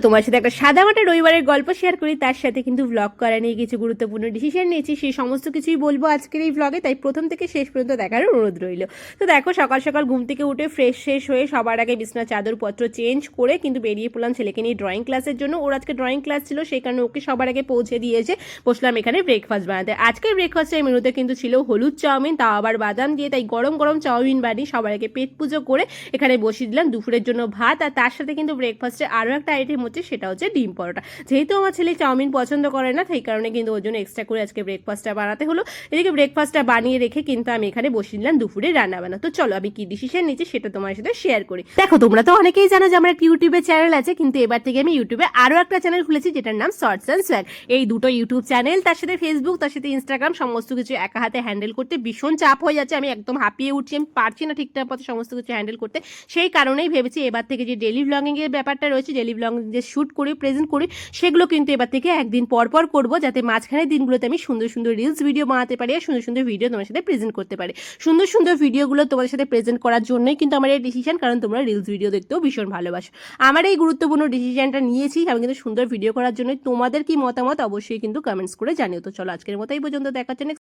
তোমার সাথে একটা সাদামাটা রবিবারের গল্প শেয়ার করি, তার সাথে কিন্তু ব্লগ করা নিয়ে কিছু গুরুত্বপূর্ণ ডিসিশন নিয়েছি। সেই সমস্ত কিছুই বলবো আজকের এই ব্লগে, তাই প্রথম থেকে শেষ পর্যন্ত দেখার অনুরোধ রইল। তো দেখো, সকাল সকাল ঘুম থেকে উঠে ফ্রেশ হয়ে সবার আগে বিছানার চাদরপত্র চেঞ্জ করে কিন্তু বেরিয়ে পড়লাম ছেলেকে নিয়ে ড্রয়িং ক্লাসের জন্য। ওর আজকে ড্রয়িং ক্লাস ছিল, সেই কারণে ওকে সবার আগে পৌঁছে দিয়েছে। বসলাম এখানে ব্রেকফাস্ট বানাতে। আজকের ব্রেকফাস্টের মেনুতে কিন্তু ছিল হলুদ চাউমিন, তাও আবার বাদাম দিয়ে। তাই গরম গরম চাউমিন বানিয়ে সবার আগে পেট পুজো করে এখানে বসিয়ে দিলাম দুপুরের জন্য ভাত। আর তার সাথে কিন্তু ব্রেকফাস্টে আরও একটা আইটেম হচ্ছে, সেটা হচ্ছে ডিম পরোটা। যেহেতু আমার ছেলে চাউমিন পছন্দ করে না, সেই কারণে কিন্তু ওর জন্য এক্সট্রা করে আজকে ব্রেকফাস্টটা বানাতে হলো। এদিকে ব্রেকফাস্টটা বানিয়ে রেখে কিন্তু আমি এখানে বসিয়ে দিলাম দুপুরে রান্না বান্না। তো চলো আমি কি ডিসিশন নিচ্ছি সেটা তোমার সাথে শেয়ার করি। দেখো, তোমরা তো অনেকেই জানো যে আমার একটা ইউটিউবে চ্যানেল আছে, কিন্তু এবার থেকে আমি ইউটিউবে আরও একটা চ্যানেল খুলেছি, যেটার নাম শর্টস অ্যান্ড সোয়াগ। এই দুটো ইউটিউব চ্যানেল, তার সাথে ফেসবুক, তার সাথে ইনস্টাগ্রাম, সমস্ত কিছু একা হাতে হ্যান্ডেল করতে ভীষণ চাপ হয়ে যাচ্ছে। আমি একদম হাঁপিয়ে উঠছি, আমি পারছি না ঠিকঠাক মতো সমস্ত কিছু হ্যান্ডেল করতে। সেই কারণেই ভেবেছি এবার থেকে যে ডেলি ব্লগিং এর ব্যাপারটা রয়েছে, ডেলি ব্লগিং যে শ্যুট করি, প্রেজেন্ট করি, সেগুলো কিন্তু এবার থেকে একদিন পর পর করবো, যাতে মাঝখানে দিনগুলোতে আমি সুন্দর সুন্দর রিলস ভিডিও বানাতে পারি আর সুন্দর সুন্দর ভিডিও তোমার সাথে প্রেজেন্ট করতে পারি। সুন্দর সুন্দর ভিডিওগুলো তোমাদের সাথে প্রেজেন্ট করার জন্যই কিন্তু আমার এই ডিসিশন, কারণ তোমরা রিলস ভিডিও দেখতেও ভীষণ ভালোবাসো। আমার এই গুরুত্বপূর্ণ ডিসিশনটা নিয়েছি আমি কিন্তু সুন্দর ভিডিও করার জন্য। তোমাদের কি মতামত অবশ্যই কিন্তু কমেন্টস করে জানিও। তো চলো আজকের মতো এই পর্যন্ত, দেখা হচ্ছে next